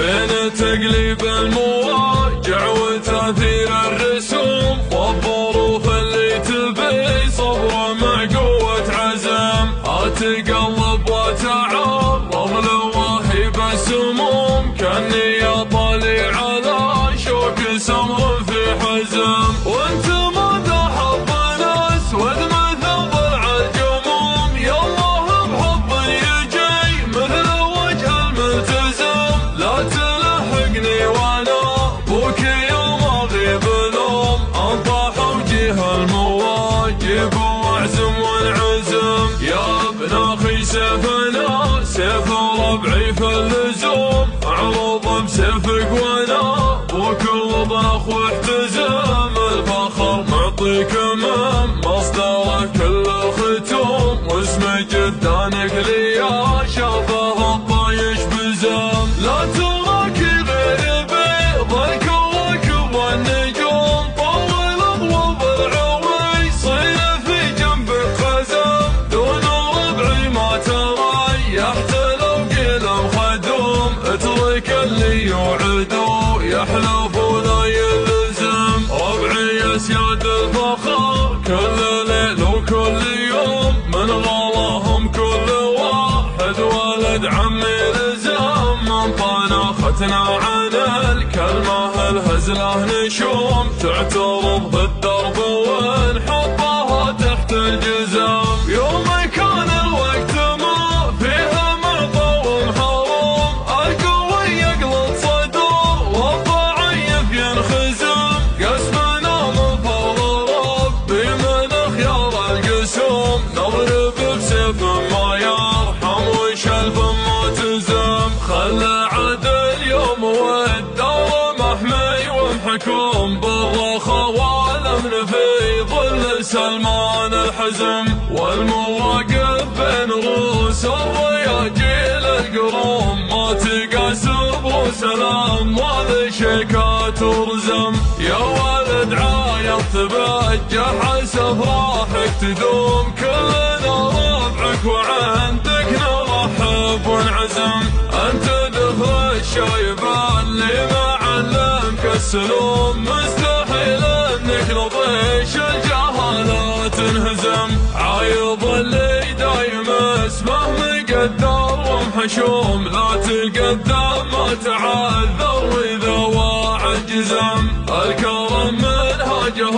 بين تقليب المواجع وتاثير الرسوم والظروف اللي تبي صبر مع قوة عزم. اتقلب واتعرض لواهب السموم كاني طالع على شوك سمر في حزم. وانت ماذا حظ اسود مثل ضلع الجموم يا الله بحب يجي مثل وجه الملتزم. لا تلحقني وانا ابوك يوم اغيب لوم انطاح وجه المواجب واعزم وانعزم. يا ابن اخي سيفنا سيف ربعي في اللزوم اعرض بسيفك وانا وكل ضخ واحتزم. الفخر معطيك من مصدره كل الختوم واسم جدانك لي شافه الطايش بزم. لا تراك غير بيض الكواكب والنجوم طول اضوى بالعوي صير في جنبك خزم. دون ربعي ما تريحت لو قيل مخدوم اترك اللي يوعدوا يحلف ولا يلزم. ربعي اسياد الفخر كل ليل وكل يوم من غلاهم كل واحد ولد عمي لزم. من طنختنا عن الكلمة الهزله نشوم تعترض بالدرب ونحطها تحت الجزم. يوم كان الوقت ما فيه معطى ومحروم القوي يقلط صدور والضعيف ينخزم. قسمنا من فضل ربي من خيار القسوم نضرب بسيف ما يرحم وشلف ما تزم. خلى عدل يوم والدار محمي ومحكوم بالرخا والامن في ظل سلمان الحزم. والمواقف بين رؤوس الرياجيل القروم ما تقاس بسلام ولا شيكات ورزم. يا ولد عايض تبجح عسى افراحك تدوم كلنا ربعك وعندك نرحب ونعزم. انت دخل الشايب اللي ما علمك السلوم مستحيل انك نطيش الجهالة تنهزم. عايض اللي دايم اسمه مقدر ومحشوم لا تقدم ما تعذر واذا واعد جزم. الكرم منهجه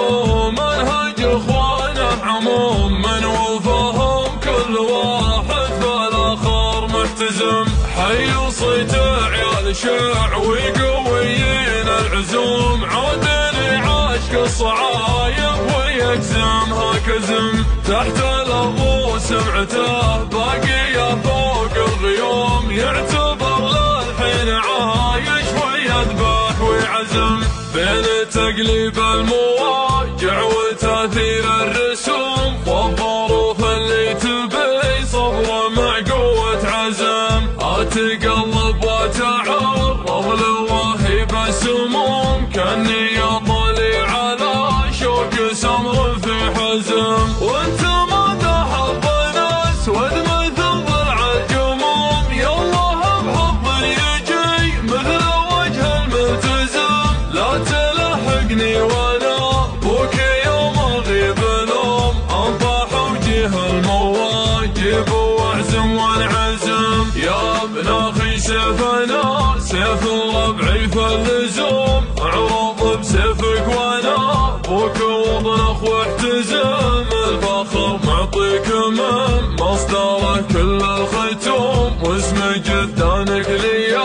منهج اخوانه عموم من وفاهم كل واحد بالاخر محتزم. حي صيت عيال شعوي قويين العزوم عودني عاشق الصعايب ويكزمها كزم. تحت الارض سمعته باقيه فوق الغيوم يعتبر للحين عايش ويذبح ويعزم. بين تقليب المواجع وتاثير الرسوم والظروف اللي تبي صبر مع قوة عزم. اتقلب واتعرض لواهب السموم كاني طالع على شوك سمر في حزم. وانت ماذا حظ اسود مثل ضلع الجموم يا الله بحظ يجي مثل وجه الملتزم. لا تلحقني وانا ابوك يوم اغيب لوم انطاح وجه المواجب واعزم وانعزم. يا ابن اخي سيفنا سيف ربعي في اللزوم اعرض بسيفك وانا ابوك وضنخ واحتزم. الفخر معطيك من مصدره كل الختوم واسم جدانك لي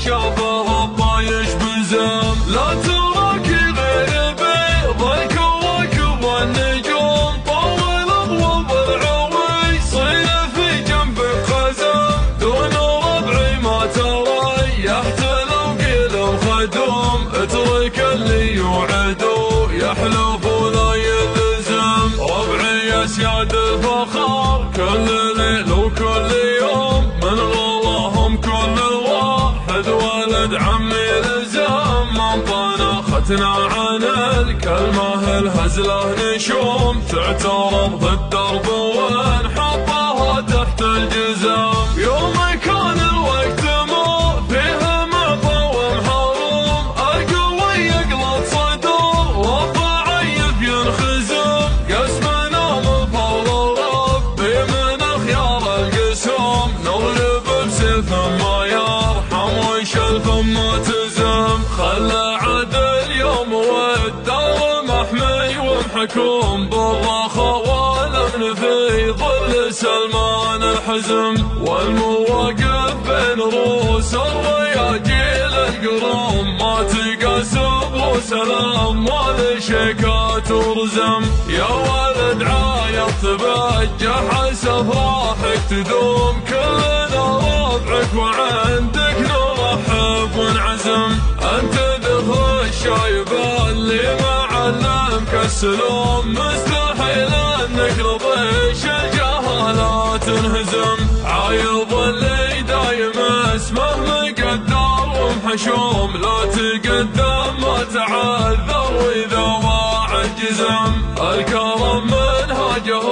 شافه الطايش بزم. لا تراك غير بيض الكواكب والنجوم طول اضوى بالعوي صير في جنبك خزم. دون ربعي ما تريحت لو قيل مخدوم اترك اللي يوعدوا يحلف ولا يلزم. ربعي اسياد الفخر كل ليل وكل يوم من غلاهم كل واحد ولد عمي لزم. من طنختنا عن الكلمة الهزله نشوم تعترض بالدرب ونحطها تحت الجزم. يوم كان الوقت ما فيه معطى لكم بالرخاء والامن في ظل سلمان الحزم، والمواقف بين رؤوس الرياجيل القرام ما تقاسم وسلام والشيكات ورزم. يا ولد عايض تبجح افراحك تدوم، كلنا ربعك وعندك نرحب ونعزم. انت ذه الشايب اللي ما علمك السلوم، مستحيل انك رضيش الجهالات تنهزم. عايض اللي دايم اسمه مقدر ومحشوم، لا تقدم ما تعذر واذا ضاع الجزم. الكرم منهجه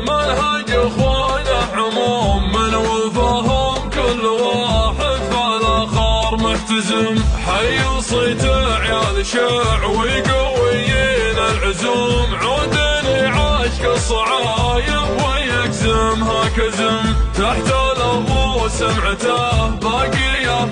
منهج اخوانه عموم، من وفاهم كل واحد فالاخر محتزم. حي صيت عيال شعوي قويين العزوم، عودني عاشق الصعايب ويكزمها كزم. تحت الارض سمعته باقيه